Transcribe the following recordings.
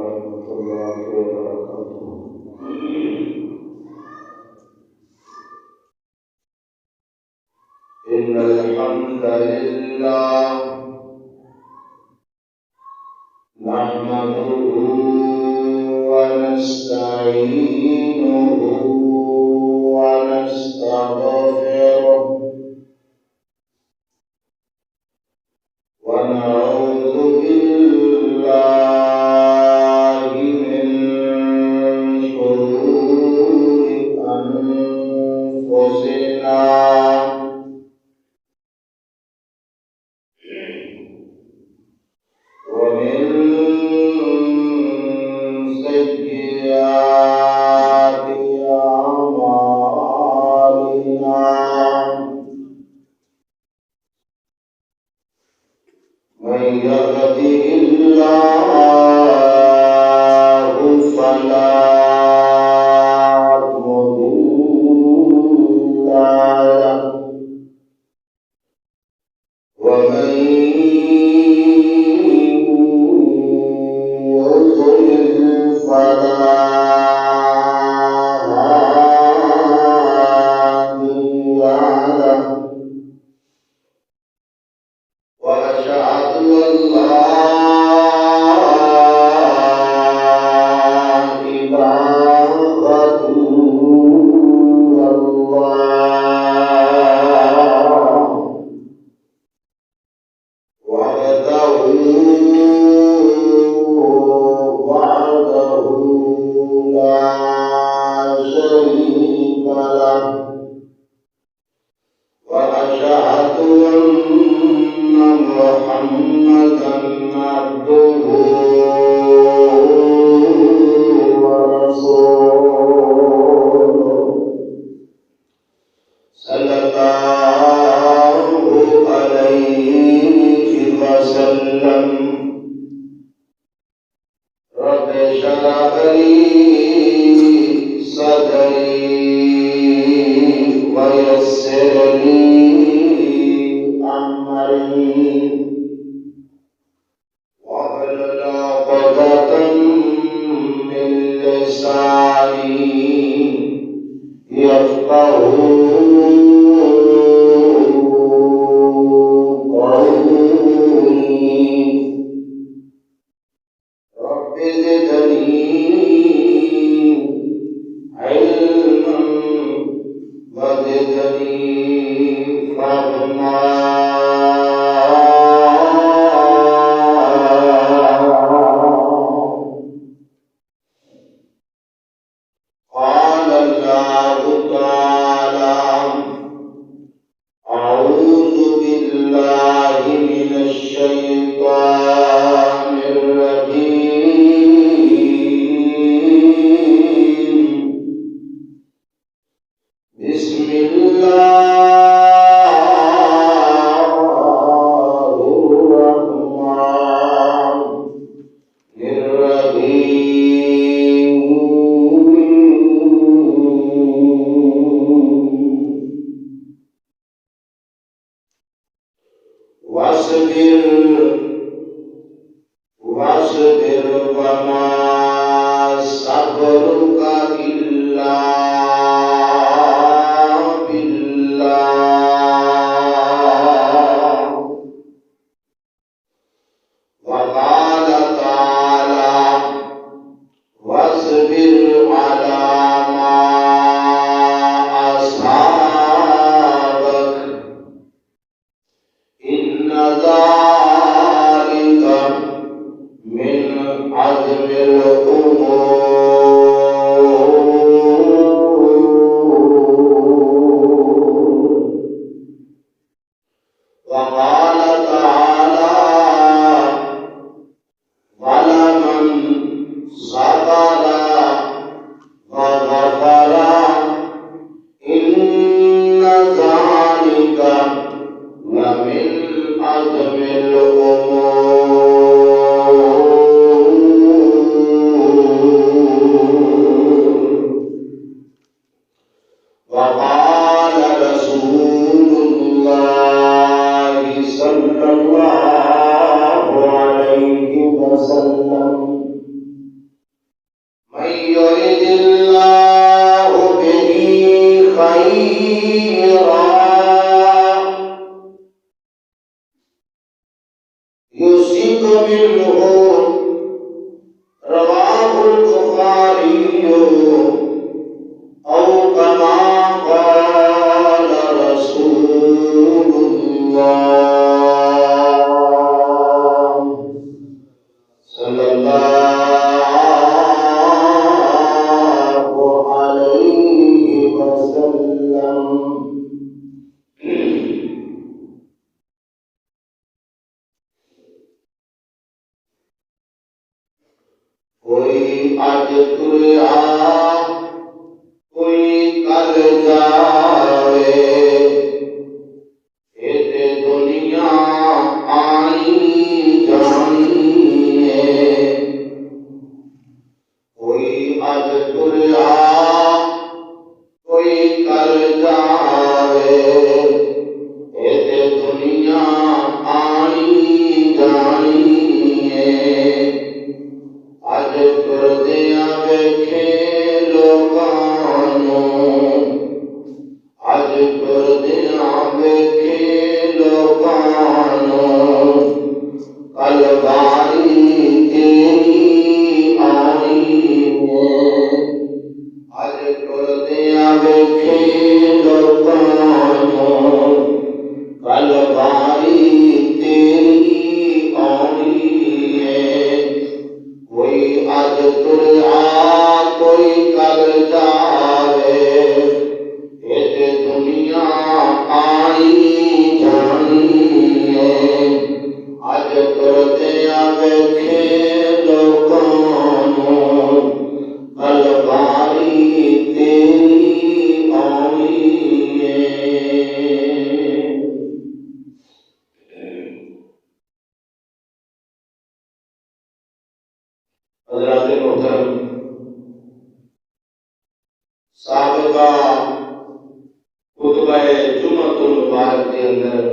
ورحمة الله وبركاته. إن الحمد لله نحمده ونستعينه ونستغفره ونعوذ بالله من شرور أنفسنا ومن سيئات أعمالنا من يهده الله فلا مضل له ومن يضلل فلا هادي له وأشهد أن لا إله إلا الله وحده لا شريك له وأشهد أن محمدا عبده ورسوله صلى الله عليه وسلم. رب اشرح لي صدري ويسر لي أمري واحلل عقدة من لساني يفقهوا قولي. رب زدني علما وزدني فهما. قال الله تعالى: أعوذ بالله من الشيطان الرجيم. بسم الله الرحمن الرحيم. واصبر وما صبرك إلا بالله. وقال تعالى: واصبر على ما أصابك إن ذلك من عزم الأمور. وقال تعالى: ولمن صبر وغفر إن ذلك لمن عزم الأمور. وقال رسول الله صلى الله عليه وسلم: کوئی اج تریا کوئی کل جاوے، اے تے دنیا آنی جانی ہے۔ کوئی اج تریا کوئی کل جاوے، اے تے دنیا آنی جانی ہے۔ اج تردیاں ویکھے لوکاں نوں، اج تردیاں ویکھے لوکاں نوں، کل باری تیری آنی ہے۔ اج تردیاں ویکھے لوکاں نوں، کل باری تیری آنی ہے۔ کوئی اج تریا کوئی کل جاوے، اے تے دنیا آنی جانی ہے۔ اج تردیاں ویکھے لوکاں نوں، کل باری تیری آنی ہے۔ حضرات محترم، سابقہ خطبہ جمعۃ المبارک کے اندر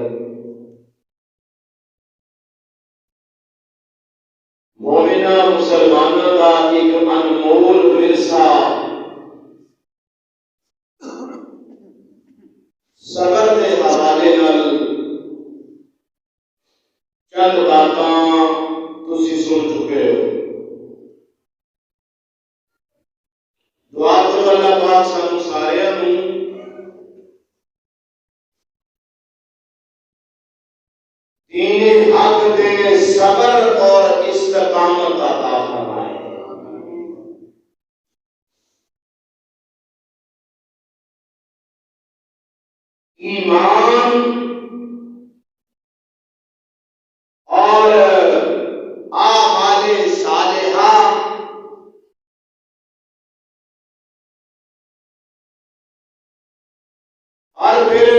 مومنہ مسلمانوں کا ایک انمول ورثہ صبر کے حوالے نال چند باتاں تسی سن چکے ہو۔ دعا کرو اللہ پاک سانو سارے دین حق دے صبر اور استقامت عطا فرمائے۔ ایمان اور اعمال صالحہ اور پھر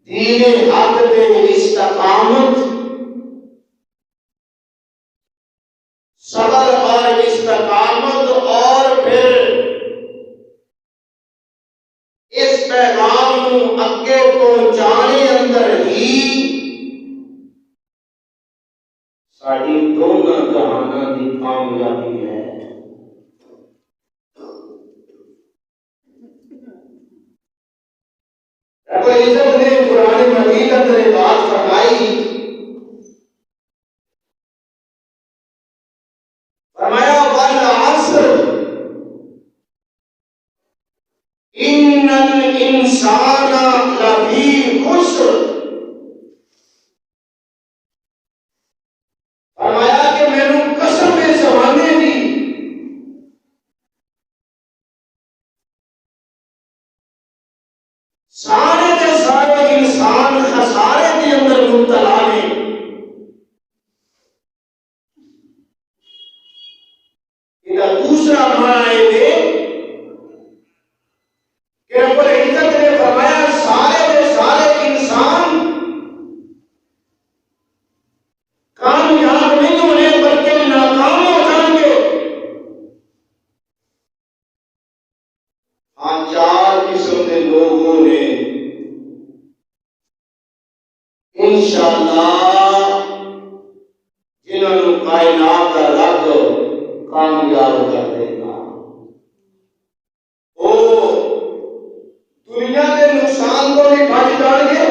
دین حق دے استقامت، صبر اور استقامت، اور پھر اس پیغام کو اگے پہنچانے اندر ہی ساری دونوں جہانوں کی کامیابی ہے۔ رب العزت نے قرآن مجید اندر بات فرمائی، فرمایا والعصر ان الانسان لفی خسر۔ فرمایا کہ میں نے قسم زمانے دی، سارے کے سارے انسان خسارے کے اندر مبتلا نے۔ دوسرا معنی یہ کہ رب العزت نے فرمایا سارے کے سارے انسان کامیاب نہیں ہونے بلکہ ناکام ہو جائیں گے۔ ہاں، چار قسم کے لوگوں نے انشاءاللہ جنہوں نے کائنات کا رب کامیاب کر دے گا۔ وہ دنیا کے نقصان کو بھی بچ جان گے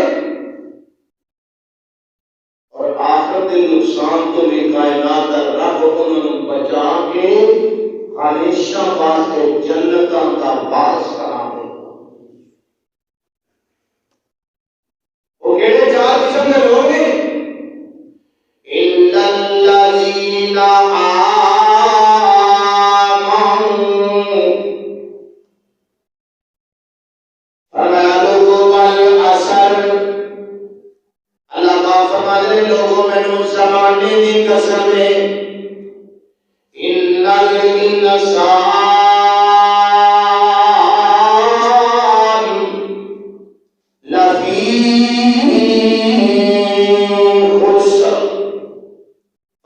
اور آخرت کے نقصان کو بھی کائنات کا رب انہوں نے بچا کے ہمیشہ واسطے جنتوں کا وارث کرا دے گا۔ وہ کہتے چار قسم کے لوگ ہیں، اِلَّا الَّذِينَ لوگوں میں زمانے کی قسم ہے لفی خسر،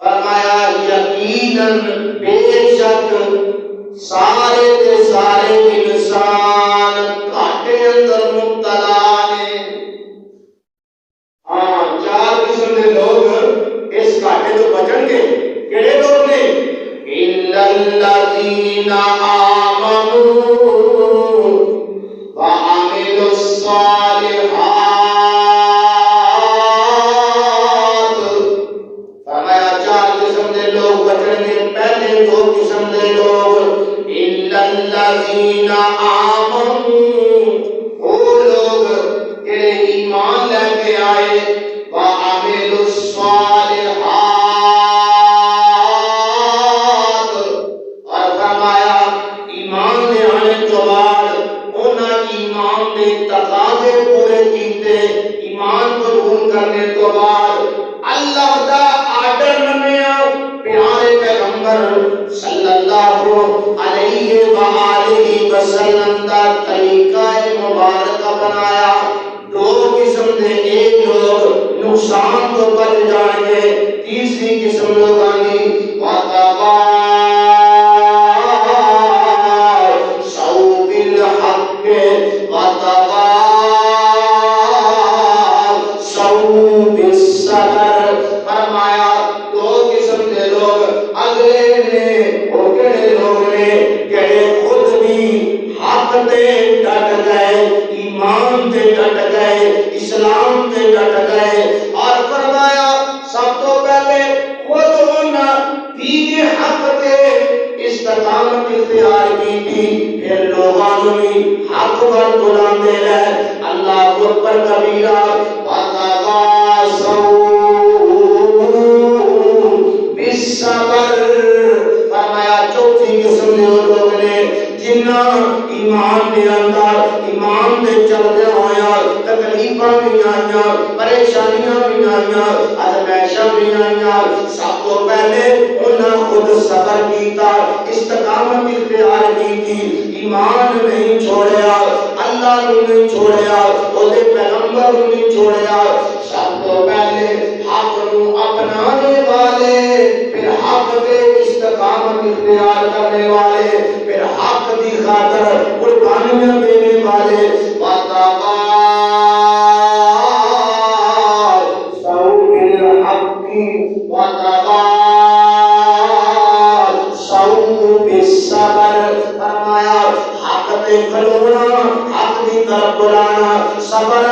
فرمایا یقیناً بے شک سارے کے سارے انسان گھاٹے اندر مبتلا نے۔ ہاں، چار قسم کے لوگ اس گھاٹے تو بچن گے۔ کہڑے لوگ نے؟ الا الذین آمنوا وعملوا الصالحات، فرمایا چار قسم کے لوگ بچن گے۔ پہلے دو قسم کے لوگ الا الذین آمنوا، وہ لوگ جڑے ایمان لے کے آئے، وعملوا الصالحات، اور فرمایا ایمان لے آنے تو بعد انہاں ایمان دے تقاضے پورے کیتے۔ ایمان قبول کرنے تو بعد اللہ دا آرڈر منیا، پیارے پیغمبر صلی اللہ علیہ وآلہ وسلم دا طریقہ مبارکہ بنایا۔ دو قسم دے ایک لوگ نقصان تو بچ جان گے، تیسری قسم لوگاں دی وَتَوَاصَوْا بِالْحَقِّ وَتَوَاصَوْا بِالصَّبْرِ، فرمایا دو قسم کے لوگ اگلے نے، وہ کہڑے لوگ نے کہ خود بھی حق تے ڈٹ گئے، ایمان تے ڈٹ گئے، اسلام تے ڈٹ گئے، اور فرمایا سب تو پہلے خود انہاں دین حق تے استقامت اختیار کی تھی، پھر لوگاں نوں بھی حق پر بلاندے رہے۔ اللہ اکبر کبیرہ۔ وَتَوَاصَوْا بِالصَّبْرِ، فرمایا چوتھی قسم کے لوگ نے جنہاں ایمان دے اندر ایمان دے چلدے ہویا تکلیفاں بھی آئیاں، پریشانیاں بھی آئیاں، آزمائشاں بھی آئیاں، سب تو پہلے انہاں خود صبر کیتا، استقامت اختیار کی تھی، ایمان نہیں چھوڑیا، اللہ نے نہیں چھوڑیا، اس پیغمبر نے نہیں چھوڑیا۔ سب تو پہلے حق نو اپنانے والے، پھر حق کے استقامت اختیار کرنے والے، پھر حق کی خاطر قربانیاں دینے والے۔ وَتَوَاصَوْا بِالْحَقِّ وَتَوَاصَوْا بِالصَّبْرِ، فرمایا حق تے کھلونا، حق کی طرف بلانا، صبر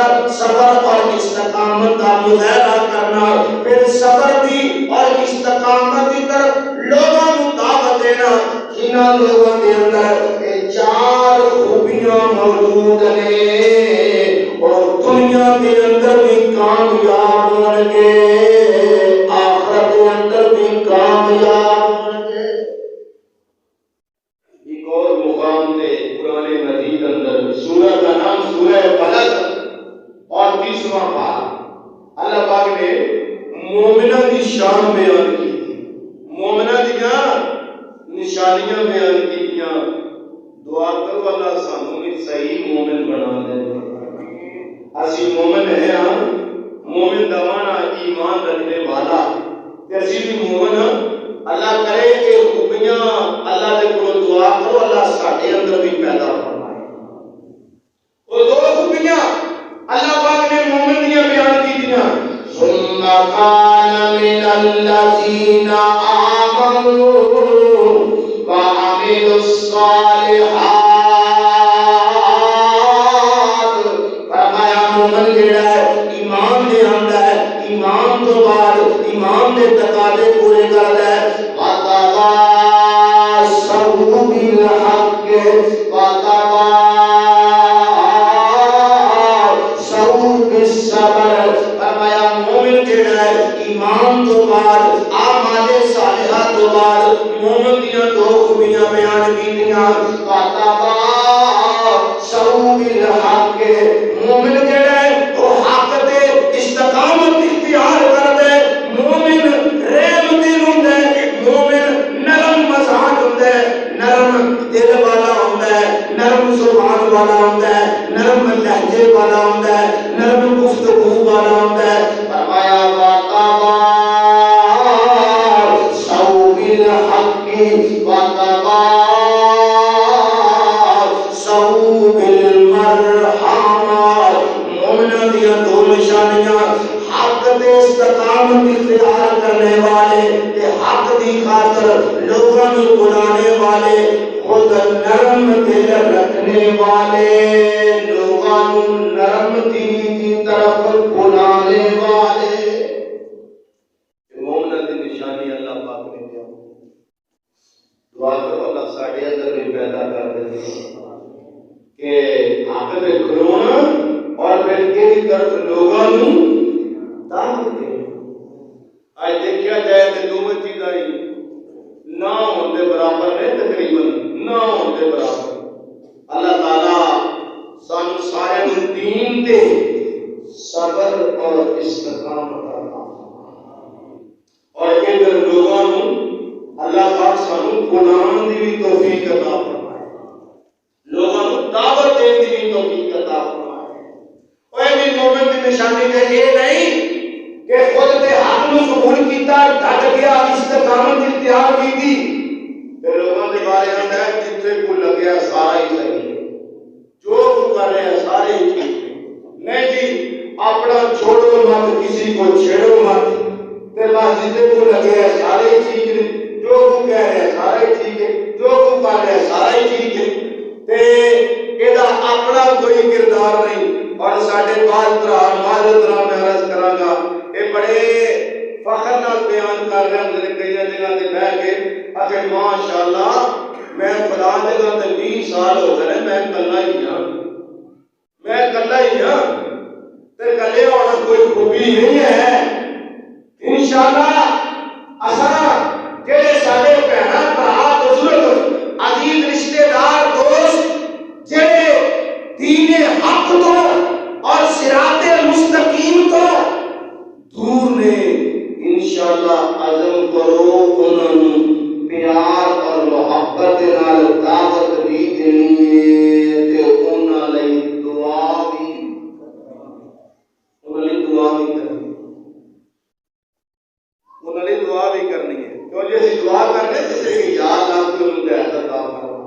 اور استقامت کا مظاہرہ کرنا، پھر صبر بھی اور استقامت کی طرف لوگوں کو دعوت دینا۔ جنہاں لوگوں کے اندر یہ چار خوبیاں موجود ہیں اور دنیا کے اندر بھی کامیاب ہوں گے، آخرت کے اندر بھی کامیاب ہوں گے۔ ایک اور مقام تے قرآن مجید اندر سورہ کا نام سورہ فلق اور 30واں پارہ، اللہ پاک نے مومنہ کی شان بیان کی تھی، مومنہ دیاں نشانیاں بیان کی تھیاں۔ دعا کرو اللہ سانوں بھی صحیح مومن بنا دے۔ اسی مومن ہیں، مومن دا معنی ایمان رکھنے والا، اسی بھی مومن اللہ کرے کہ خوبیاں اللہ دے کولوں دعا کرو اللہ ساڈے اندر بھی پیدا فرمائے۔ وہ دو خوبیاں اللہ پاک نے مومن دیاں بیان کی تھیاں۔ ثم كان من الذين آمنوا وعملوا الصالحات، فرمایا مومن جڑا ہے ایمان لے آندا ہے، ایمان تو بعد ایمان دے تقاضے پورے کردا ہے۔ وَتَوَاصَوْا بِالْحَقِّ وَتَوَاصَوْا بِالصَّبْرِ، فرمایا مومن جڑا ہے ایمان تو بعد اعمال صالحہ تو بعد مومن دیاں دو خوبیاں بیان کیتیاں۔ وَتَوَاصَوْا بِالْحَقِّ، مومن جڑا ہے وہ حق تے استقامت اختیار کردا ہے، مومن رحم دل ہوندا ہے، مومن نرم مزاج ہوندا ہے، نرم دل والا ہوندا ہے، نرم زبان والا ہوندا ہے، نرم لہجے والا ہوندا ہے، نرم گفتگو والا ہوتا ہے. فرمایا وَتَوَاصَوْا بِالْحَقِّ وَتَوَاصَوْا بِالْمَرْحَمَةِ. مومنوں دیا دو نشانیاں: حق دے استقامت اختیار کرنے والے تے حق دی خاطر لوگوں کو بلانے والے، خود نرم دل رکھنے والے، لوگوں کو نرم دل کی طرف بلانے والے. مومنہ دی نشانی اللہ پاک نے دیا. دعا کرو اللہ ساڈے اندر بھی پیدا کر دے کہ حق دے کھلون اور پھر کی طرف لوگوں کو دعوت دے. آج دیکھا جائے تو دونوں چیزاں نہ ہونے برابر ہے، تقریباً نہ ہونے برابر. اللہ تعالیٰ سانو سارے دین تے صبر اور استقامت عطا اور ادھر لوگوں کو اللہ پاک سانو بلانے دی بھی توفیق عطا فرمائے، لوگوں کو دعوت دینے دی بھی توفیق عطا فرمائے. اور یہ مومن کی نشانی ہے یہ نہیں کہ خود تے حق نو قبول کیتا، ڈٹ گیا، استقامت اختیار کی تھی تے لوگوں کے بارے میں جتنے کو لگیا سارا ہی صحیح ہے، جو کر رہے ہیں سارے ہی ٹھیک ہے. نہیں جی، اپنا چھوڑو مت، کسی کو چھیڑو مت، تے بس جتنے کو لگے ہیں سارے ہی ٹھیک ہے، جو کو کہہ رہے ہیں سارا ہی ٹھیک ہے، جو کو کر رہے ہیں سارا ہی ٹھیک ہے. تے ایدا اپنا کوئی کردار نہیں. اور ساڈے بعض بھرا معذرت نال میں عرض کراں گا، یہ بڑے فخر نال بیان کر رہے ہیں کئی جگہ تے بیٹھ کے کہ ماشاءاللہ میں فلاں جگہ تے 20 سال ہو گئے میں کلا ہی ہاں، میں کلا ہی ہاں. تے کلے ہونا کوئی خوبی نہیں ہے. انشاءاللہ اساں جڑے ساڈے بہنا بھرا بزرگ عزیز رشتے دار دوست جڑے دین حق تو اور صراط مستقیم تو دور نے، انشاءاللہ عزم کرو انہوں پیار اور محبت نال دعوت بھی دینی ہے تے انہاں لئی دعا بھی کرنی ہے. کیوں جی اسی دعا کرنے جسے کہ یا اللہ تو ہدایت عطا فرما.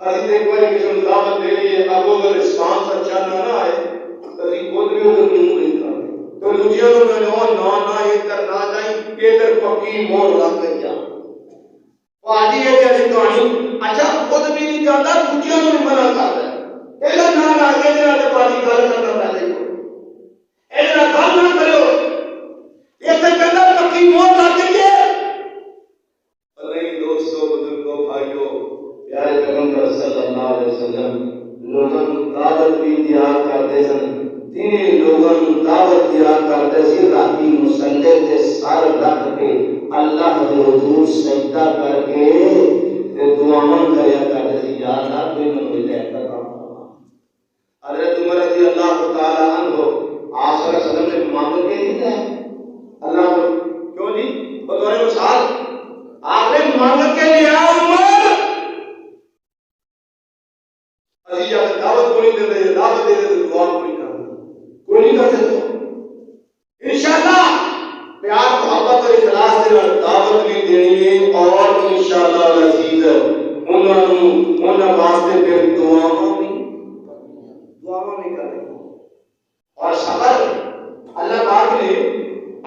اسی ایک بار کسی کو دعوت دے لیے، اب اگر رسپانس اچھا نہ آئے تو اسی خود بھی ادھر منہ نہیں کرتے. تو دوسرے لوگ میں نہ ادھر نہ جائیں، ادھر پکی مور لگ گئی جا پاجی ہے جیسے کہانی. اچھا خود بھی نہیں جاتا، دوسرے کو بھی منع کرتا ہے. ادھر نہ آگے جا کے پاجی گل کرنا پہلے ادھر گل نہ کرو، ادھر کہنا پکی مور لگ گئی ہے. نہیں دوستو، بزرگوں، بھائیو، پیارے پیغمبر صلی اللہ علیہ وسلم لوگوں کو دعوت بھی دیا کرتے سن. تین لوگوں کو دعوت دیا کرتے سی، راتی مسلے تے سر رکھ کے اللہ کے حضور سجدہ کر کے دعاواں کریا کرتے سی، یا اللہ تو انہوں نے ہدایت عطا فرما. حضرت عمر رضی اللہ تعالی عنہ آپ صلی اللہ علیہ وسلم نے مانگ کے نہیں ہے اللہ کو. کیوں جی؟ بطور مثال آپ نے مانگ کے لیا عمر، عزیز آپ دعوت کو نہیں دیتے، دعوت دے دیتے دعا کو نہیں کرتے، کوئی نہیں کرتے. تو انشاءاللہ پیار محبت اور اخلاص کے ساتھ دعوت بھی دینی ہے اور انشاءاللہ عزیز انہاں واسطے پھر دعاواں بھی کرنی. اور صبر اللہ پاک نے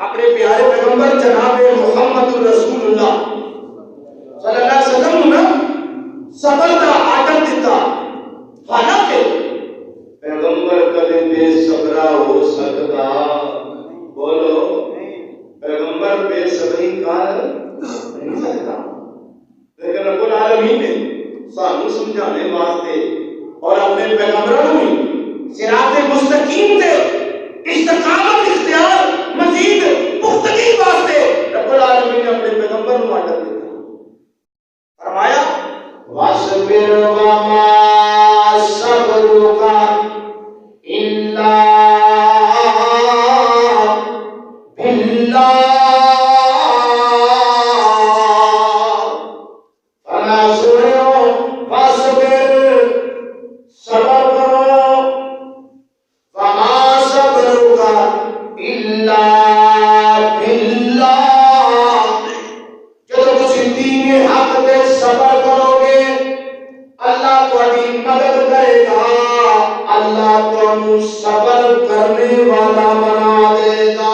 اپنے پیارے پیغمبر جناب محمد رسول اللہ صلی اللہ علیہ وسلم نے صبر کا آرڈر دیتا. حالانکہ پیغمبر کبھی بے صبرا ہو سکتا، بولو پیغمبر بے صبری کر نہیں سکتا. لیکن رب العالمین نے سانو سمجھانے واسطے اور اپنے پیغمبروں نے صراط مستقیم تے استقامت اختیار مزید پختگی واسطے رب العالمین نے اپنے پیغمبر کو آرڈر دیا. فرمایا وَاصْبِرْ وَمَا صَبْرُكَ إِلَّا بِاللَّهِ فَنَاصِرُ وَاصْبِرْ صبر کرو وَمَا انہوں صبر کرنے والا بنا دے گا۔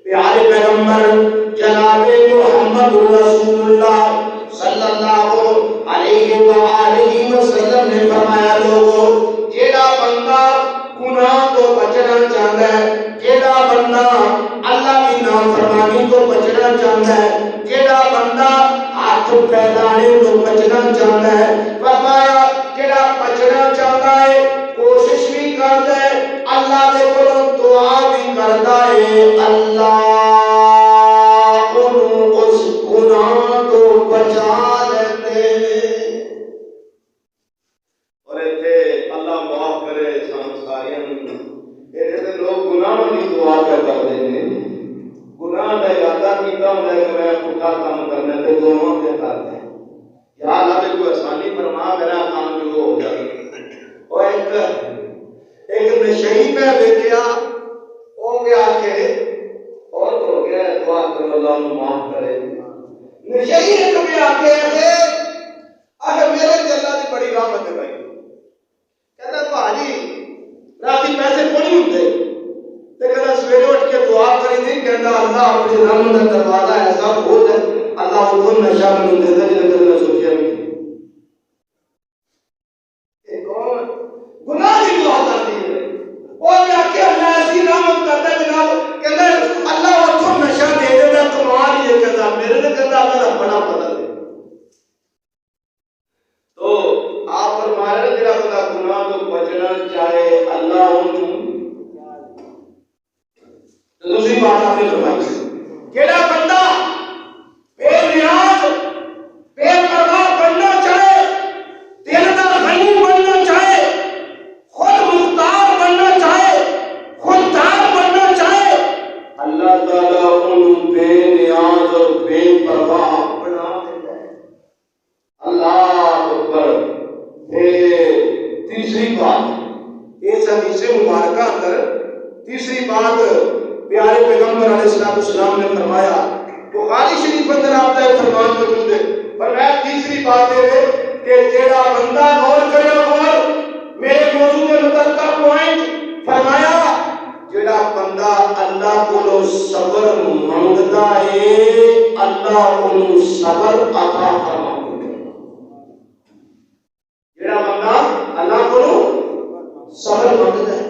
پیارے پیغمبر جناب محمد رسول اللہ صلی اللہ علیہ وآلہ وسلم نے فرمایا لوگوں جیڑا بندہ گناہ تو بچنا چاہتا ہے، جیڑا بندہ اللہ کی نافرمانی تو بچنا چاہتا ہے، جیڑا بندہ ہاتھ پھیلانے تو بچنا چاہتا ہے، فرمایا جیڑا بچنا چاہتا ہے کوشش بھی کرتا ہے، اللہ دے کولوں دعا بھی کرتا ہے، اللہ انہوں اس گناہ تو بچا لیتے ہیں۔ اور ایتھے اللہ معاف کرے سارے ایتھے لوگ گناہ کی دعا کرتے ہیں، گناہ کا ارادہ کیتا ہوں کہ میں پٹھا کام کرنے تے دونوں کے کرتے ہیں، یا اللہ نے کوئی آسانی فرما میرا کام جو ہو جائے۔ اور ایک نشئی میں دیکھا وہ بھی آ کے اور ہو گیا دعا کرو اللہ معاف کرے، نشئی ایک بھی آ کے اگر میرے اللہ کی بڑی رحمت ہے بھائی کہتا بھاجی راتی پیسے کو نہیں ہوتے لیکن سویرے اٹھ کے دعا کری تھی کہتا اللہ اپنی رحمت کا دروازہ ایسا کھول ہے اللہ وہ نشہ میں دیتا جنہیں میں سوچیا بھی گناہ کی دعا کرتی ہے اور میں آکے اللہ ایسی رحمت کرتا ہے جناب کہتا ہے اللہ وہ تو نشہ دے دیتا کمال یہ کہتا میرے نے کہتا اللہ بڑا پتہ ہے۔ تو آپ فرما رہے جڑا بندہ گناہ تو بچنا چاہے اللہ انہوں تو دوسری بات آپ نے فرمائی جڑا بندہ بے نیاز بے پرواہ بننا چاہے دل کا غنی بننا چاہے خود مختار بننا چاہے خود دار بننا چاہے اللہ تعالیٰ انہوں بے نیاز اور بے پرواہ بنا دیتا ہے۔ اللہ اکبر۔ تیسری بات اس حدیث مبارکہ اندر تیسری بات پیارے پیغمبر علیہ السلام نے فرمایا بخاری شریف اندر آپ کا فرمان موجود ہے فرمایا تیسری بات ہے کہ جیڑا بندہ غور کرے اور میرے موضوع کے متعلقہ پوائنٹ فرمایا جیڑا بندہ اللہ کو صبر مانگتا ہے اللہ کو صبر عطا فرماتا ہے۔ جیڑا بندہ اللہ کو صبر مانگتا ہے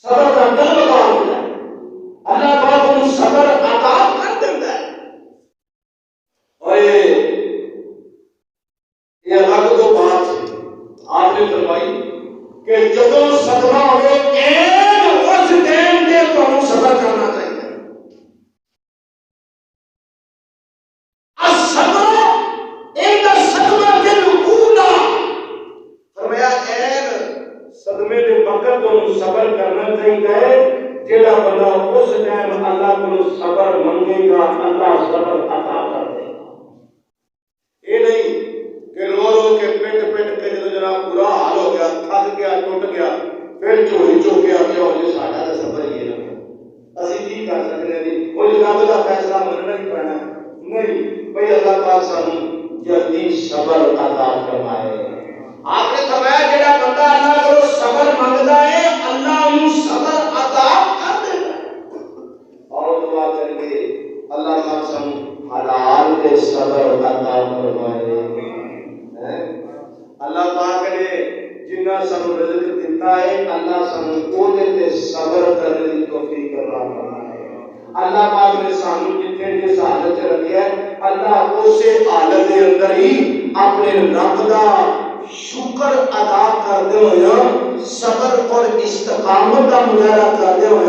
صبر کا دل مانگتا ہے اللہ پاک کو صبر عطا کر دیتا ہے۔ اور یہ الگ تو بات آپ نے فرمائی کہ جدوں صدمہ ہوئے اس دن کے تو صبر کرنا چاہیے۔ الصبر عند الصدمة الأولى فرمایا صدمے کے وقت تو صبر کرنا چاہیے جیڑا بندہ اس ٹائم اللہ کو صبر منگے گا اللہ صبر عطا کر دے گا۔ یہ نہیں کہ رو رو کے پٹ پٹ کے جب جناب برا حال ہو گیا تھک گیا ٹوٹ گیا پھر چوری چوک گیا کیا ہو ساڈا تو صبر ہی ہے اسی کی کر سکتے ہیں وہ جناب کا فیصلہ مننا ہی پڑنا نہیں بھائی اللہ پاک سانو جلدی صبر عطا فرمائے۔ آپ نے فرمایا جیڑا بندہ اللہ کو صبر مانگتا ہے اللہ انہوں صبر عطا کر دیتا ہے۔ اور دعا کر کے اللہ پاک سانو حلال کے صبر عطا فرمائے۔ اللہ پاک نے جنہ سانو رزق دیتا ہے اللہ سانو اونے تے صبر کرنے کی توفیق عطا فرمائے۔ اللہ پاک نے سانو جتنے جس حالت چ رکھیا ہے اللہ اسے حالت کے اندر ہی اپنے رب دا شکر ادا کرتے ہوئے صبر اور استقامت کا مظاہرہ کرتے ہوئے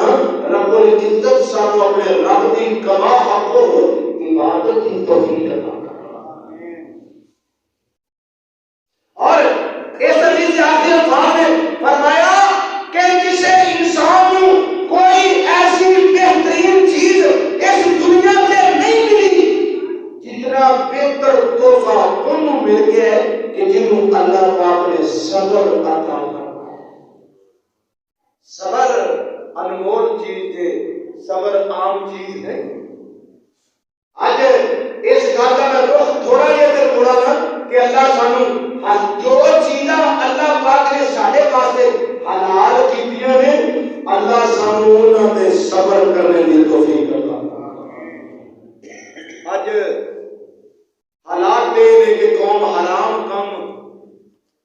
رب العزت سانو اپنے رب کی گواہ حق عبادت کی توفیق عطا فرمائے۔ اور اس حدیث آخری الفاظ میں فرمایا کہ کسی انسان کو کوئی ایسی بہترین چیز اس دنیا سے نہیں ملی جتنا بہتر تحفہ انہوں مل گیا ہے کہ جنہوں اللہ پاک نے صبر عطا فرمایا۔ صبر انمول چیز ہے صبر عام چیز نہیں۔ آج اس گل کا میں رخ تھوڑا جہا ادھر موڑا نا کہ اللہ سانو جو چیزاں اللہ پاک نے سارے صبر کرنے کی توفیق عطا فرما۔ اج حالات دے نے کہ قوم حرام کم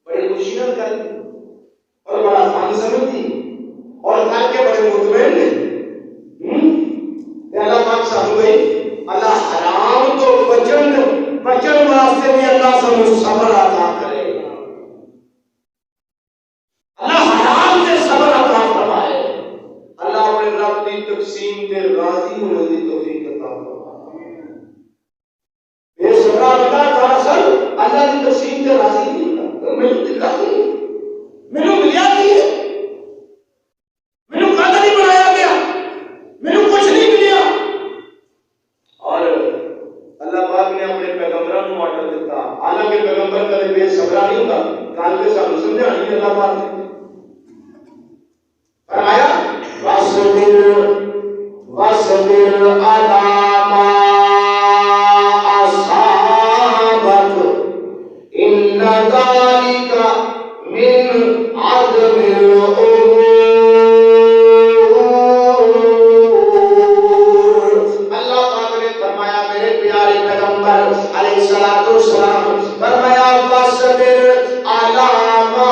بڑی خوشی نال کرتی اور بڑا فن سمجھتی اور کر کے بڑے مطمئن نے۔ اللہ پاک سانو بھائی اللہ حرام تو بچن واسطے بھی اللہ سانو صبر عطا کرے، اللہ حرام سے صبر عطا فرمائے، اللہ اپنے رب کی تقسیم تے راضی ہونے کی توفیق عطا فرمائے۔ یہ صبر بندہ دراصل اللہ کی تقسیم تے راضی نہیں ہوتا، مینوں دکھا نہیں، مینوں ملیا نہیں ہے، مینوں کد نہیں بنایا گیا، مینوں کچھ نہیں ملیا۔ اور اللہ پاک نے اپنے پیغمبروں کو آرڈر دیتا، حالانکہ پیغمبر کبھی بے صبر نہیں ہوتا، کل کے سامنے سمجھانی ہے اللہ پاک نے فرمایا وَاصْبِرْ عَلَىٰ مَا أَصَابَكَ إِنَّ ذَلِكَ مِنْ عَزْمِ الْأُمُورِ۔ اللہ پاک نے فرمایا میرے پیارے پیغمبر علیہ الصلوۃ والسلام فرمایا وَاصْبِرْ عَلَىٰ مَا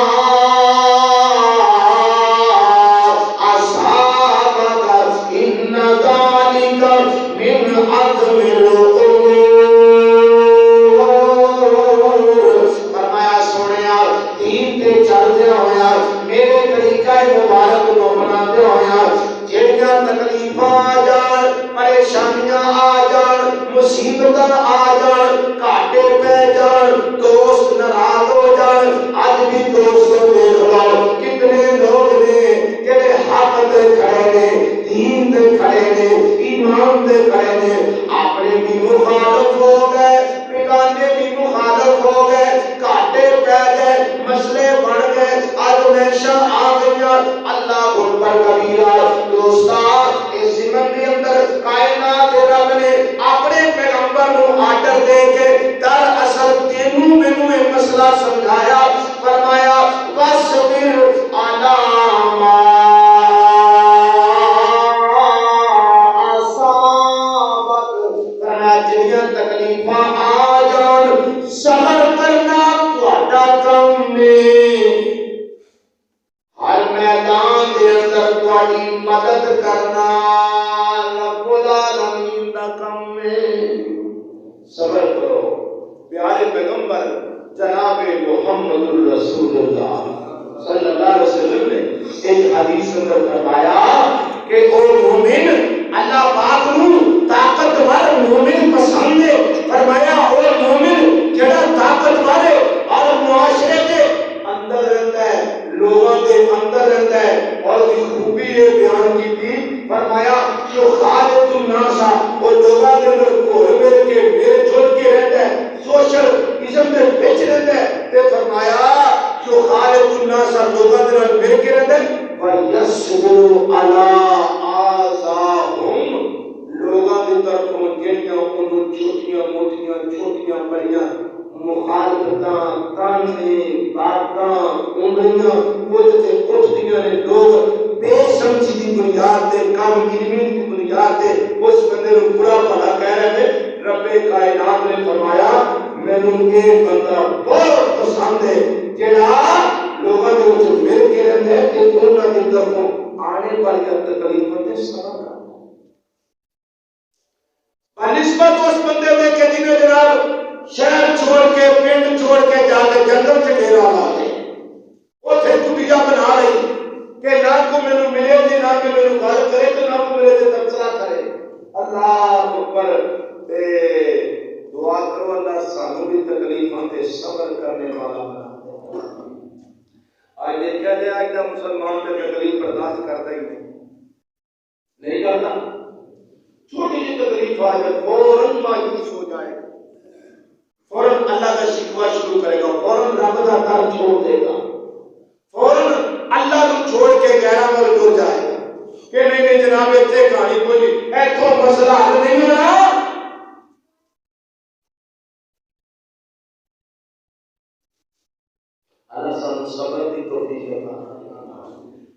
صبر کی توفیق عطا فرمائے۔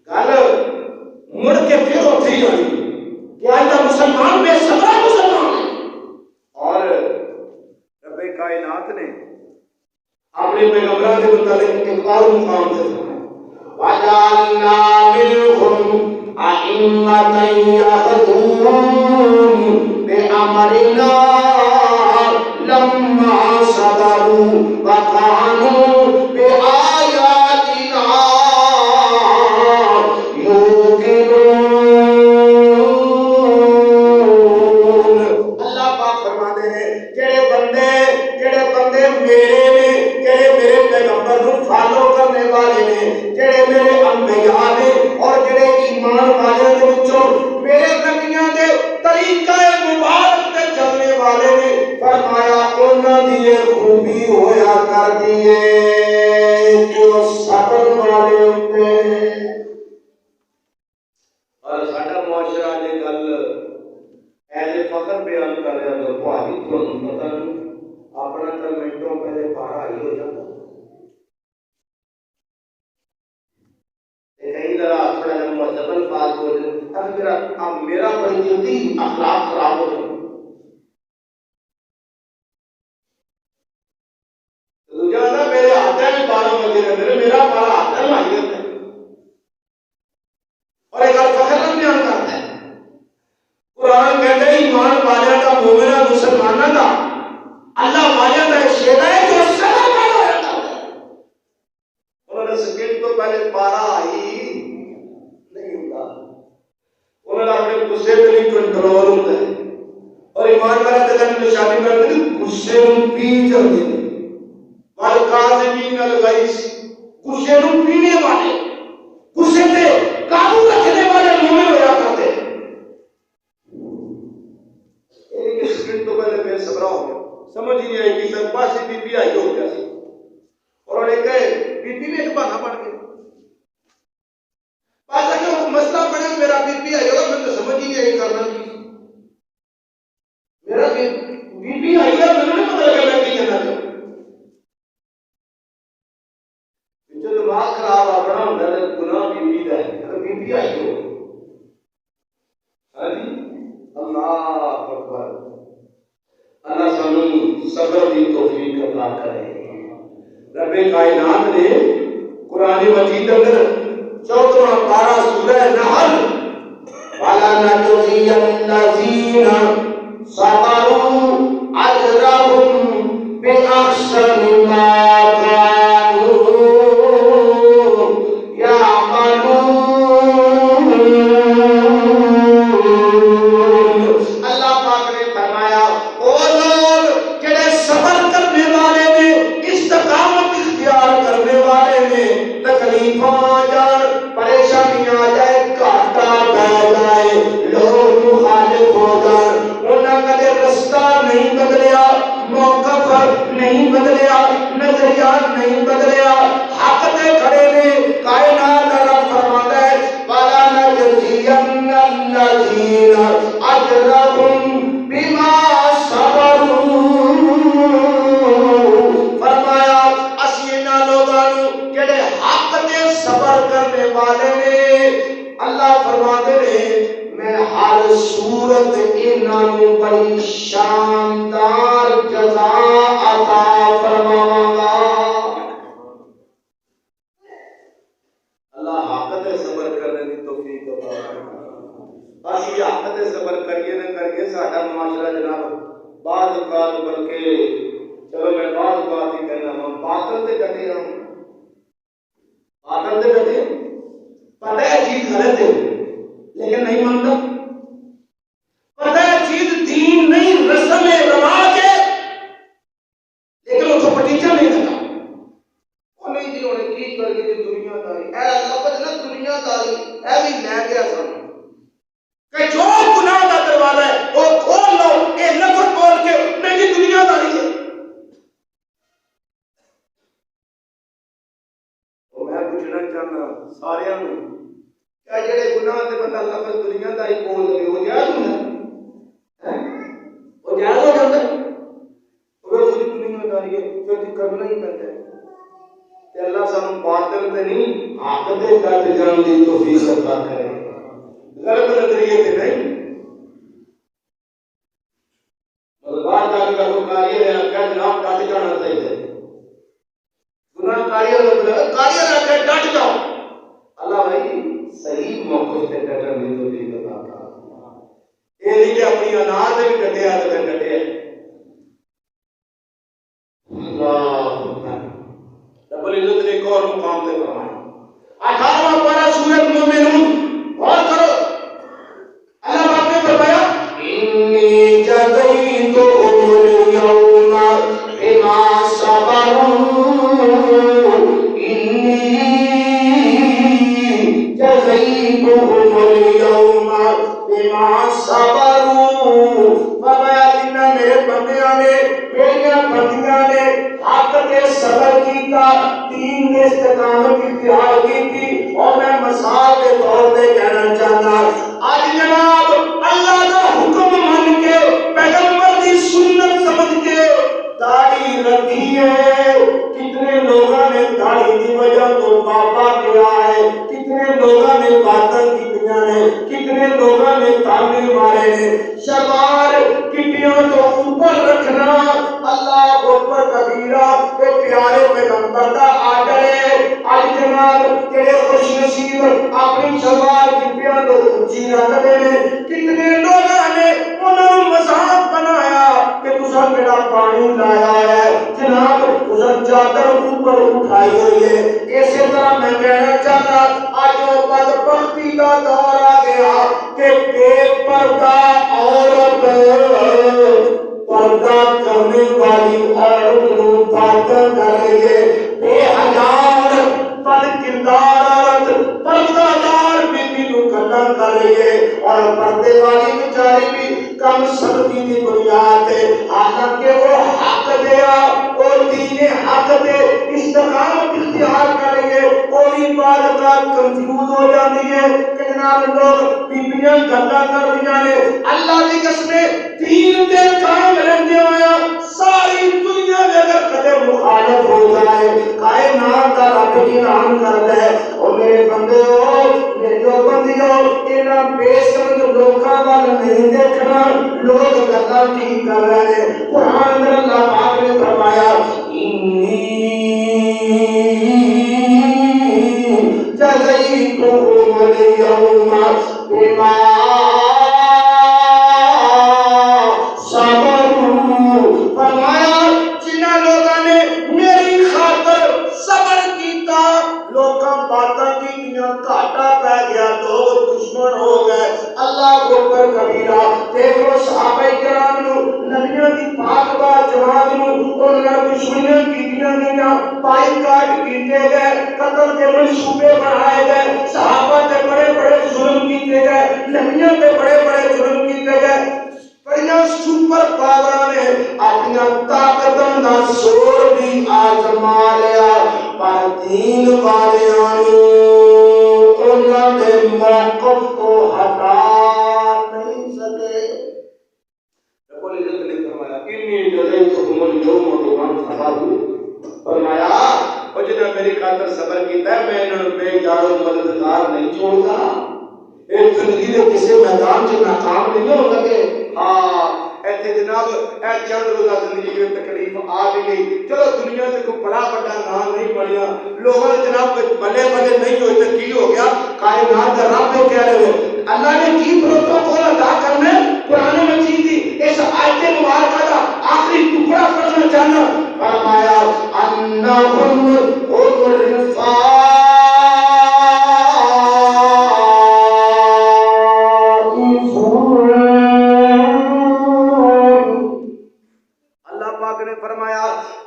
کل مڑ کے پھر اٹھی ہوئی وجعلنا منهم أئمة يهدون بأمرنا لما صبروا وكانوا بآياتنا يوقنون. اللہ پاک فرماتے ہیں جڑے بندے میرے نے، جڑے میرے پیغمبر کو فالو کرنے والے نے، جڑے میرے انبیاء نے اور جڑے ایمان والے دے وچوں میرے نبیاں دے طریقہ مبارک تے چلنے والے نے، فرمایا انہاں دی خوبی ہویا کر دیے جو صبر والے ہوتے ہیں. اور ساڈا معاشرہ اج کل ایسے فخر بیان کر رہا ہے بھائی تو پتہ نہیں اپنا تو منٹوں پہلے پارا ہی ہو جاتا. کہیں ذرا تھوڑا جا مذہب الفاظ ہو جائے میرا بڑی جلدی اخلاق خراب ہو جائے. روزانہ میرے ہاتھ میں 12 بجے رہتے ہیں، میرا پارا ہاتھ میں آئی رہتا ہے اور ایک فخر بیان کرتا ہے. قرآن کہتے ہیں ایمان والے کا، مومنہ مسلمانہ کا، اللہ والے کا شیرہ ہے جو صبر والا ہوتا ہے. انہوں نے سکینڈ تو پہلے پارا ہی نہیں ہوتا، انہوں نے اپنے غصے پہ نہیں کنٹرول ہوتا ہے. اور ایمان والے کا نشانی کرتے ہیں غصے کو پی جاتے ہیں. والکاظمین الغیظ، غصے کو پینے والے، غصے پہ قابو رکھنے والے مومن ہوا کرتے ہیں. تو پہلے میں صبر ہو گیا، سمجھ ہی نہیں آئی کہ میرے پاس بی پی آئی ہو گیا سی. اور انہوں نے کہے بی پی میں ایک بہانہ بن گیا. پاس آ کے مسئلہ بڑا میرا بی پی آئی ہوگا، میں تو سمجھ ہی نہیں آئی کرنا کی. میرا بی پی آئی ہے، میں نے پتہ لگا میں کی کرنا چاہوں. جو دماغ خراب اپنا ہوتا ہے گناہ بی پی کا ہے. اگر بی پی آئی ہو، ہاں جی اللہ اکبر، اللہ سانو صبر دی توفیق عطا کرے. رب کائنات نے قرآن مجید اندر 14واں پارہ سورہ نحل وَلَنَجْزِيَنَّ الَّذِينَ صَبَرُوا أَجْرَهُمْ بِأَحْسَنِ مَا كَانُوا يَعْمَلُونَ. اللہ پاک نے فرمایا او لوگ جڑے صبر کرنے والے نے، استقامت اختیار کرنے والے نے، تکلیفاں آ جائیں، پریشانیاں آ جائے، گھاٹا پہ جائے، لوگ مخالف ہو جائیں، انہاں کدے رستہ نہیں بدلیا، موقف نہیں بدلیا، نظریات نہیں بدلیا، حق تے کھڑے نے. کائنات اللہ فرماتا ہے وَلَنَجْزِيَنَّ الَّذِينَ أَجْرَهُمْ بِمَا صَبَرُوا. فرمایا اسی انہاں لوگاں نوں جڑے حق تے صبر کرنے والے نے، اللہ فرماتے ہیں میں ہر صورت انہاں نوں بڑی شاندار جزا عطا فرماواں گا. اللہ حق تے صبر کرنے دی توفیق عطا فرمائے. اسی حق تے صبر کریے نہ کریے ساڈا معاشرہ جناب بعض اوقات بلکہ چلو میں بعض اوقات ہی کہنا ہوں باطل تے ڈٹے ہوں، باطل تے ڈٹے. پتہ ہے چیز غلط ہے لیکن نہیں مانتا. پتہ ہے چیز دین نہیں، رسم ہے، رواج ہے، لیکن اس کو پٹیچا نہیں لگا. وہ نہیں جی انہیں کی کر کے دنیا داری، اے لفظ نہ دنیا داری اے بھی لے گیا سن کہ جو گناہ کا دروازہ ہے وہ کھول لو. اے لفظ بول کے نہیں جی دنیا داری ہے. میں پوچھنا چاہنا سارے کیا جڑے گناہ تے بندہ لفظ دنیا داری بول لے وہ جائز ہونا ہے؟ وہ جائز ہو جاتا ہے؟ وہ دنیا داری ہے پھر کرنا ہی پڑتا ہے. اللہ سانو باطل تے نہیں حق تے گل جان دی توفیق عطا کرے. غلط نظریے تے نہیں. بات کر کے کاری نے آخیا جناب ڈٹ جانا چاہیے. گناہ کاری نے کاری نے آخیا ڈٹ جاؤ. اللہ اس سے ڈٹن نہیں تو دی عطا کر یہ نہیں کہ اپنی اناج بھی ڈٹیا تو ڈٹے اللہ رب العزت نے ایک اور مقام پہ فرمایا 18واں پارہ سورۃ مومنون اور کرو اللہ پاک نے فرمایا انی جزیتہم الیوم بما صبروا انی جزیتہم الیوم بما صبروا فرمایا جنہ میرے بندیاں نے میریاں بندیاں نے حق کے صبر کیتا دین کے استقامت اختیار کی تھی اور میں مثال کے طور پہ کہنا چاہتا آج جناب اللہ کا حکم مان کے پیغمبر کی سنت سمجھ کے داڑھی رکھی ہے کتنے لوگوں نے داڑھی کی وجہ تو پاپا کیا ہے کتنے لوگوں نے باتیں کیتیاں نے کتنے لوگوں نے تانے مارے نے شلوار کٹیاں تو اوپر رکھنا اللہ اکبر کبیرہ کے پیارے پیغمبر کا آرڈر ہے آج جناب تیرے خوش نصیب اپنی شلوار کٹیاں تو اونچی رکھتے ہیں کتنے لوگوں نے انہوں مذاق بنایا کہ تسا میرا پانی لایا ہے جناب تسا چادر اوپر اٹھائی ہوئی ہے اسی طرح میں کہنا چاہتا آج وہ بدبختی کا دور آ گیا کہ بے پردہ عورت پردہ کرنے والی عورت کو باتیں کر رہی ہے بے حجاب بد کردار عورت پردہ دار بیوی کو گلا کر رہی ہے اور پردے والی بیچاری بھی کم سختی کی بنیاد ہے حالانکہ وہ حق دیا اور دین حق دے استقامت اختیار کر رہی ہے کوئی بات کا کنفیوز ہو جاتی ہے کہ جناب لوگ بیبیاں گلا کر دیا نے اللہ کی قسم دین کے کام رہتے ہویا ساری دنیا میں اگر کدے مخالف ہو جائے کائنات کا رب اعلان کرتا ہے اور میرے بندے ہو میرے بندیوں انہاں بے سمجھ لوکاں وال نہیں دیکھنا لوگ گلا کی کر رہے ہیں قرآن میں اللہ پاک نے فرمایا انی جزیتہم الیوم بما فرمایا جنہ لوگوں نے میری خاطر صبر کیتا لوکاں باتاں کیتیاں گھاٹا پہ گیا لوگ دشمن ہو گئے اللہ اکبر کبیرہ دیکھ لو صحابہ کرام نو نبیوں کی پاک بات جماعت نو انہاں دشمنیاں کیتیاں گئیاں بائی کاٹ کیتے گئے قتل کے منصوبے بنائے گئے صحابہ تے بڑے بڑے ظلم کیتے گئے نبیوں تے بڑے بڑے ظلم کیتے گئے بڑیاں سپر پاور نے اپنی طاقتاں دا زور بھی آزما لیا پر دین والیاں انہاں دے موقف کو ہٹا نہیں سکے رب العزت نے فرمایا انی جزیتہم الیوم بما صبروا فرمایا او جنہاں میری خاطر صبر کیتا ہے میں انہاں بے یار و مددگار نہیں چھوڑتا ایک زندگی دے کسی میدان چ ناکام نہیں ہو سکے ہاں ایتھے جناب اے چند روزہ زندگی میں تکلیف آ بھی گئی چلو دنیا سے کوئی بڑا بڑا نام نہیں بنیا لوگوں نے جناب بلے بلے نہیں ہوئے تو کی ہو گیا کائنات کا رب کہہ رہے ہو اللہ نے کی پروٹوکول ادا کرنا قرآن مجید کی اس آیت مبارکہ کا آخری ٹکڑا پڑھنا چاہنا فرمایا انہم هم الفائزون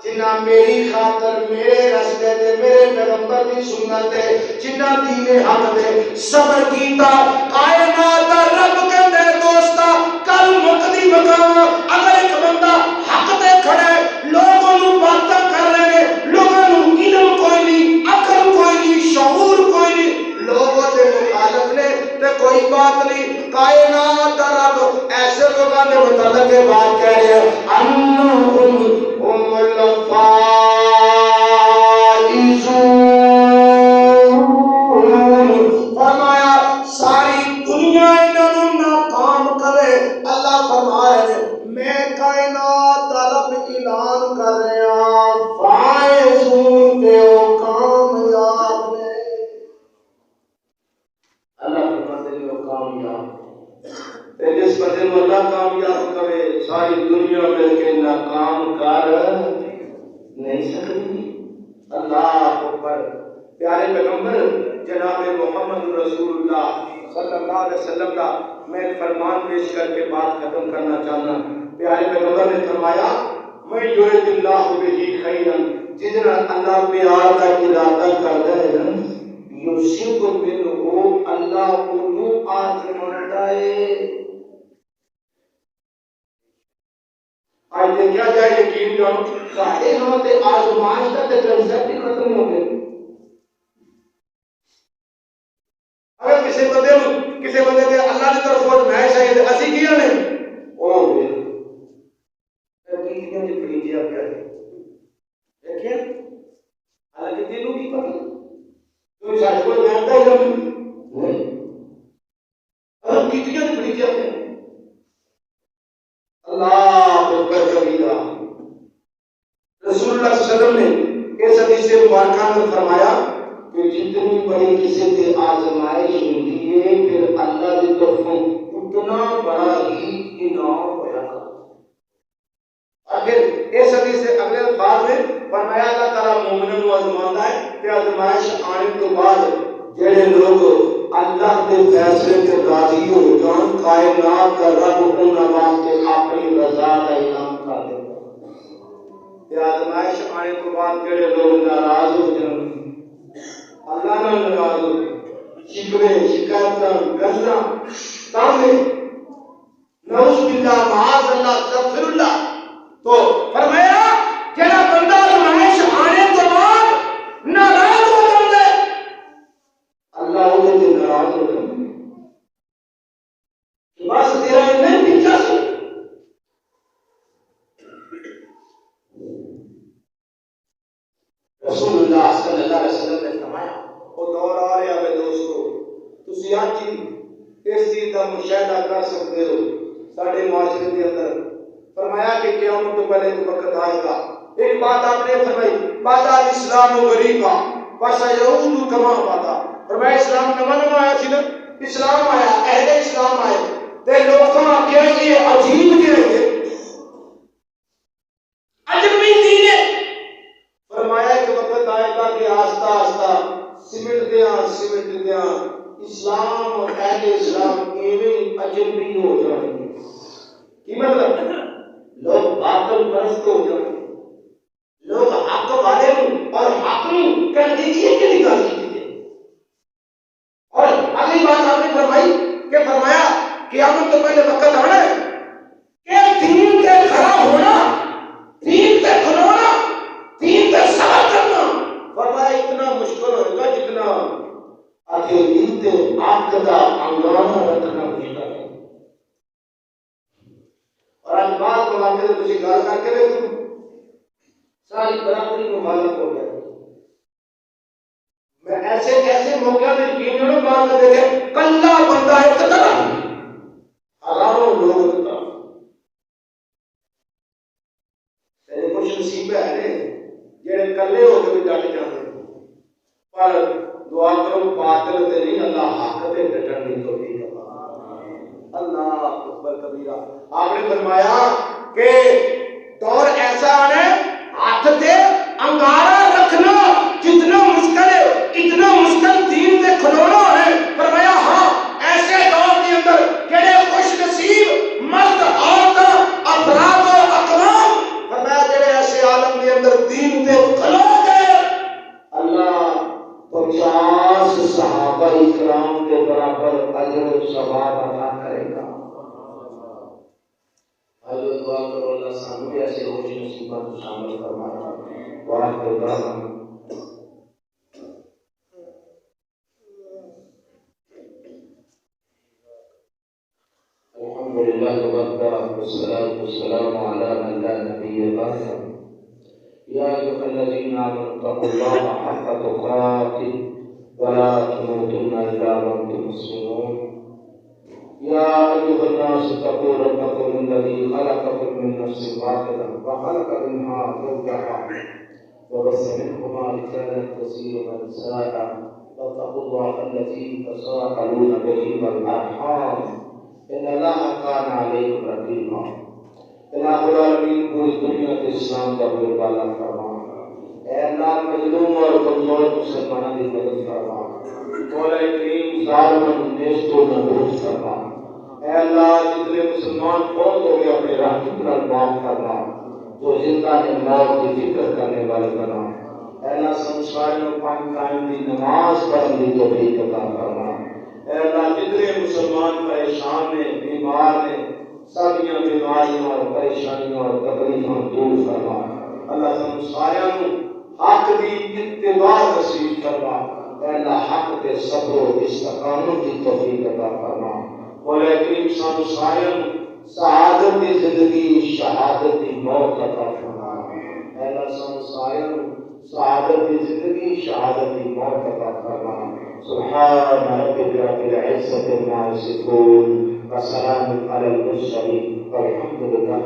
جنہ میری خاطر میرے رستے دے میرے پیغمبر کی سنت ہے جنہ دین حق دے صبر کیتا کائنات دا رب کہندا ہے دوستا کل مقدی مقام اگر ایک بندہ حق تے کھڑا ہے لوگوں نوں باتاں کر رہے ہیں لوگوں نوں علم کوئی نہیں عقل کوئی نہیں شعور کوئی نہیں لوگوں دے مخالف نے تے کوئی بات نہیں کائنات دا رب ایسے لوگوں دے متعلق بات کہہ رہے ہیں انہم هم الفائزون فرمایا ساری دنیا انہوں ناکام کرے اللہ فرمائے میں کائنات دا رب اعلان کر رہا فائزون کے کامیاب نے اللہ فرماتے بندے کو کامیاب، جس بندے کو اللہ کامیاب کرے ساری دنیا مل کے ناکام کر نہیں سکتی۔ اللہ اکبر۔ پیارے پیغمبر جناب محمد رسول اللہ صلی اللہ علیہ وسلم کا میں ایک فرمان پیش کر کے بات ختم کرنا چاہنا۔ پیارے پیغمبر نے فرمایا میں یرید اللہ بہ خیرا، جتنا اللہ پیار کا ارادہ کرتا ہے نا یوسف منہ اللہ انہوں آزماتا ہے۔ آج دیکھا جائے یقین جانو سارے ہاں تے آزمائش کا تے کنسپٹ ہی ختم ہو گئے۔ اگر کسی بندے تے اللہ کی طرف فرمائش آئی تے اسی کیا نے او ہوئے کیتیاں جو کریجیا پیا دیکھیں حالانکہ دلوں کی پتہ کوئی ساتھ کو جانتا ہی نہیں، اگر کیتیاں جو کریجیا پیا اللہ اکبر کبیرہ۔ رسول اللہ صلی اللہ علیہ وسلم نے اس حدیث مبارکہ میں فرمایا کہ جتنی بڑی کسی کی آزمائش ہوتی ہے پھر اللہ کی طرفوں اتنا بڑا ہی انعام ہویا گا۔ اور پھر اس حدیث سے اگلے الفاظ میں فرمایا اللہ تعالیٰ مومنوں کو آزماتا ہے کہ آزمائش آنے کے بعد جڑے لوگ اللہ کے فیصلے سے راضی ہو جان کائنات کا رب ان واسطے اپنی رضا کا انعام کر دے گا۔ آزمائش آنے کے بعد جڑے لوگ ناراض ہو جان اللہ نہ ناراض ہو شکوے شکایتیں گلاں تانے نعوذ باللہ معاذ اللہ استغفر اللہ، تو فرمایا جڑا بندہ آزمائش آنے کے بعد ناراض ہو جاتا ہے اللہ انہیں سے ناراض ہو جاتا ہے بس تیرا نہیں پیچھا سے۔ رسول اللہ صلی اللہ علیہ وسلم نے فرمایا وہ دور آ رہا ہے دوستو تسی آج اس چیز کا مشاہدہ کر سکتے ہو سارے معاشرے کے اندر۔ فرمایا کہ قیامت تو پہلے ایک وقت آئے گا، ایک بات آپ نے فرمائی بعد الاسلام غریبا فسيعود كما بدا۔ فرمایا اسلام نواں آیا سی نا، اسلام آیا اہل اسلام آئے تے لوکاں آکھیا یہ عجیب جے اجنبی دین ہے۔ فرمایا کہ وقت آئے گا کہ آہستہ آہستہ سمٹ دیاں اسلام اور اہل اسلام ایویں اجنبی ہو جائیں گے۔ کی مطلب لوگ باطل پرست ہو جائیں گے، لوگ حق والے اور حق کر دیجیے کہ نکال دیجیے۔ اور اگلی بات آپ نے فرمائی کہ فرمایا قیامت تو پہلے وقت آنا ہے کہ دین پہ کھڑا ہونا، دین پہ کھلونا، دین پہ صبر کرنا فرمایا اتنا مشکل ہوگا جتنا آگے نیت آپ کا انگارہ رکھنا مشکل ہے۔ اور آج بات کو واقعی کسی گال کر کے دیکھوں ساری برادری مخالف ہو گیا۔ میں ایسے موقع میں یقین کروں بات میں دیکھیں کلا بندہ ایک طرف ہزاروں لوگ ہوتا تیرے کچھ نصیب ہے جڑے کلے ہو کے بھی ڈٹ جاتے پر دعا کرو باطل تے نہیں اللہ حق تے ڈٹن دی توفیق عطا۔ اللہ اکبر کبیرہ۔ آپ نے فرمایا کہ دور ایسا آنا ہے ہاتھ تے انگارہ رکھنا جتنا مشکل ہے اتنا مشکل دین تے کھلونا ہے۔ فرمایا ہاں ایسے دور کے اندر جڑے خوش نصیب مرد عورت افراد و اقوام فرمایا جڑے ایسے عالم کے اندر دین تے کھلو گئے اللہ 50 صحابہ اکرام کے برابر اجر و ثواب عطا کرے گا۔ حضرت دعا کرو اللہ سانو بھی ایسے خوش نصیبات کو شامل فرمائے۔ وآخر دعوانا الحمد لله وحده والصلاة والسلام على من لا نبي بعده۔ يا أيها الذين آمنوا اتقوا الله حق تقاته ولا تموتن إلا وأنتم مسلمون۔ يا أيها الناس اتقوا ربكم الذي خلقكم من نفس واحدة وخلق منها زوجها وبث منهما رجالا كثيرا ونساء واتقوا الله الذي تساءلون به والأرحام إن الله كان عليكم رقيبا. الہ العالمین پوری دنیا کے اسلام کا بول بالا فرما. اے اللہ مظلوم اور کمزور مسلمانوں کی مدد فرما. مولا کریم ظالموں نیستوں کو دور فرما. اے اللہ جتنے مسلمان فوت ہو گئے اپنے رحمت نال معاف فرما. جو زندہ ہے موت کی فکر کرنے والے بنا. اے اللہ سنساروں پانچ ٹائم کی نماز پڑھنے کی توفیق عطا فرما. اے اللہ جتنے مسلمان پریشان ہیں بیمار ہیں سبیاں بیماریاں اور پریشانیاں اور تکلیفاں دور فرما. اللہ سنساروں حق کی اتباع نصیب فرما. اے اللہ حق کے صبر و استقامت کی توفیق عطا فرما. مولا کریم سنساروں سعادت کی زندگی شہادت کی موت عطا فرما. اے اللہ سنساروں سعادت کی زندگی شہادت کی موت عطا فرما. سبحان ربک رب العزة عما یصفون وسلام علی المرسلین والحمد للہ.